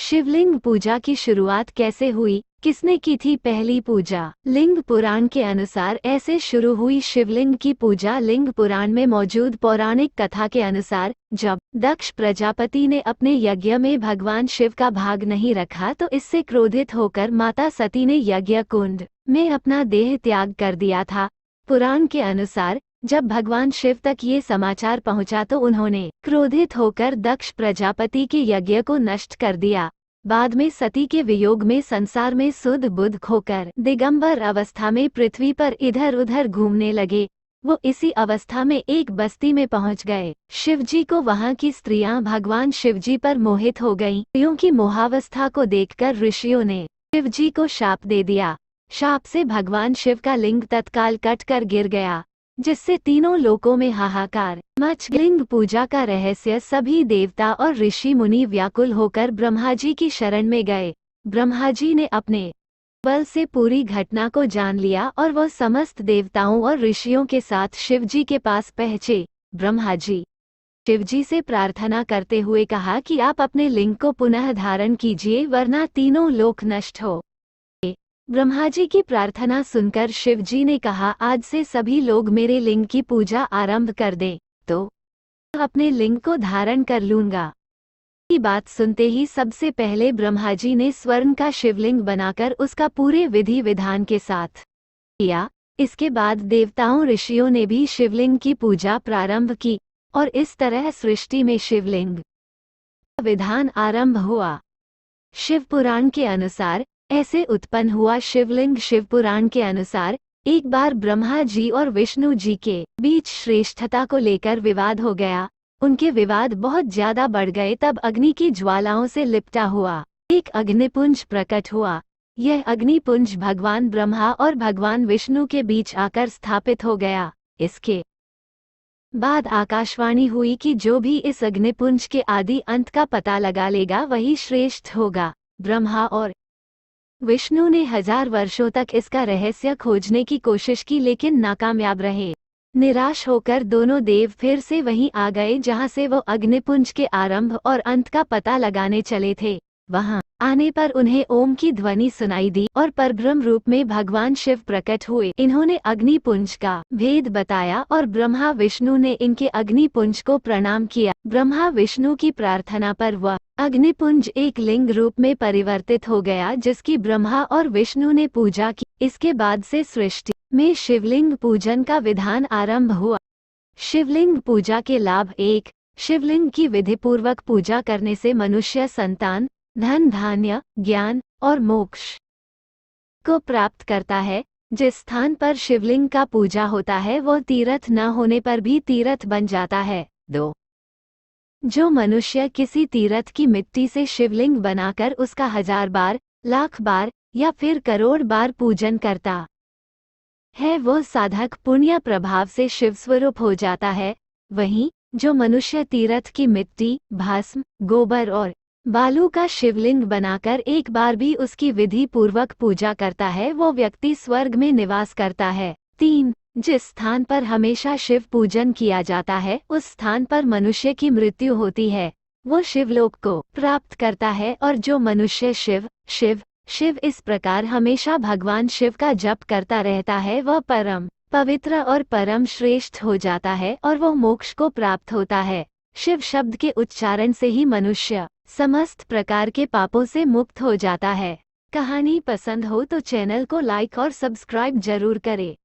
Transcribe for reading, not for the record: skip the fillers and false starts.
शिवलिंग पूजा की शुरुआत कैसे हुई, किसने की थी पहली पूजा? लिंग पुराण के अनुसार ऐसे शुरू हुई शिवलिंग की पूजा। लिंग पुराण में मौजूद पौराणिक कथा के अनुसार जब दक्ष प्रजापति ने अपने यज्ञ में भगवान शिव का भाग नहीं रखा तो इससे क्रोधित होकर माता सती ने यज्ञ कुंड में अपना देह त्याग कर दिया था। पुराण के अनुसार जब भगवान शिव तक ये समाचार पहुंचा तो उन्होंने क्रोधित होकर दक्ष प्रजापति के यज्ञ को नष्ट कर दिया। बाद में सती के वियोग में संसार में सुध बुध खोकर दिगंबर अवस्था में पृथ्वी पर इधर उधर घूमने लगे। वो इसी अवस्था में एक बस्ती में पहुंच गए। शिवजी को वहां की स्त्रियां भगवान शिवजी पर मोहित हो गईं। स्त्रियों की मोहावस्था को देखकर ऋषियों ने शिवजी को शाप दे दिया। शाप से भगवान शिव का लिंग तत्काल कट कर गिर गया, जिससे तीनों लोकों में हाहाकार मच गया। लिंग पूजा का रहस्य सभी देवता और ऋषि मुनि व्याकुल होकर ब्रह्मा जी की शरण में गए। ब्रह्मा जी ने अपने बल से पूरी घटना को जान लिया और वह समस्त देवताओं और ऋषियों के साथ शिवजी के पास पहुंचे। ब्रह्मा जी शिवजी से प्रार्थना करते हुए कहा कि आप अपने लिंग को पुनः धारण कीजिए, वरना तीनों लोक नष्ट हो। ब्रह्मा जी की प्रार्थना सुनकर शिवजी ने कहा, आज से सभी लोग मेरे लिंग की पूजा आरंभ कर दें, तो अपने लिंग को धारण कर लूंगा। की बात सुनते ही सबसे पहले ब्रह्मा जी ने स्वर्ण का शिवलिंग बनाकर उसका पूरे विधि विधान के साथ किया। इसके बाद देवताओं ऋषियों ने भी शिवलिंग की पूजा प्रारंभ की और इस तरह सृष्टि में शिवलिंग का विधान आरंभ हुआ। शिव पुराण के अनुसार ऐसे उत्पन्न हुआ शिवलिंग। शिव पुराण के अनुसार एक बार ब्रह्मा जी और विष्णु जी के बीच श्रेष्ठता को लेकर विवाद हो गया। उनके विवाद बहुत ज्यादा बढ़ गए। तब अग्नि की ज्वालाओं से लिपटा हुआ एक अग्निपुंज प्रकट हुआ। यह अग्निपुंज भगवान ब्रह्मा और भगवान विष्णु के बीच आकर स्थापित हो गया। इसके बाद आकाशवाणी हुई कि जो भी इस अग्निपुंज के आदि अंत का पता लगा लेगा वही श्रेष्ठ होगा। ब्रह्मा और विष्णु ने 1000 वर्षों तक इसका रहस्य खोजने की कोशिश की, लेकिन नाकामयाब रहे। निराश होकर दोनों देव फिर से वहीं आ गए जहां से वो अग्निपुंज के आरंभ और अंत का पता लगाने चले थे। वहां आने पर उन्हें ओम की ध्वनि सुनाई दी और परब्रह्म रूप में भगवान शिव प्रकट हुए। इन्होंने अग्निपुंज का भेद बताया और ब्रह्मा विष्णु ने इनके अग्निपुंज को प्रणाम किया। ब्रह्मा विष्णु की प्रार्थना पर वह अग्निपुंज एक लिंग रूप में परिवर्तित हो गया, जिसकी ब्रह्मा और विष्णु ने पूजा की। इसके बाद से सृष्टि में शिवलिंग पूजन का विधान आरंभ हुआ। शिवलिंग पूजा के लाभ: 1. शिवलिंग की विधिपूर्वक पूजा करने से मनुष्य संतान, धन धान्य, ज्ञान और मोक्ष को प्राप्त करता है। जिस स्थान पर शिवलिंग का पूजा होता है वह तीर्थ न होने पर भी तीर्थ बन जाता है। 2. जो मनुष्य किसी तीर्थ की मिट्टी से शिवलिंग बनाकर उसका 1000 बार, लाख बार या फिर करोड़ बार पूजन करता है, वह साधक पुण्य प्रभाव से शिव स्वरूप हो जाता है। वहीं जो मनुष्य तीर्थ की मिट्टी, भस्म, गोबर और बालू का शिवलिंग बनाकर एक बार भी उसकी विधि पूर्वक पूजा करता है, वो व्यक्ति स्वर्ग में निवास करता है। 3. जिस स्थान पर हमेशा शिव पूजन किया जाता है उस स्थान पर मनुष्य की मृत्यु होती है, वो शिवलोक को प्राप्त करता है। और जो मनुष्य शिव शिव शिव इस प्रकार हमेशा भगवान शिव का जप करता रहता है, वह परम पवित्र और परम श्रेष्ठ हो जाता है और वह मोक्ष को प्राप्त होता है। शिव शब्द के उच्चारण से ही मनुष्य समस्त प्रकार के पापों से मुक्त हो जाता है। कहानी पसंद हो तो चैनल को लाइक और सब्सक्राइब जरूर करें।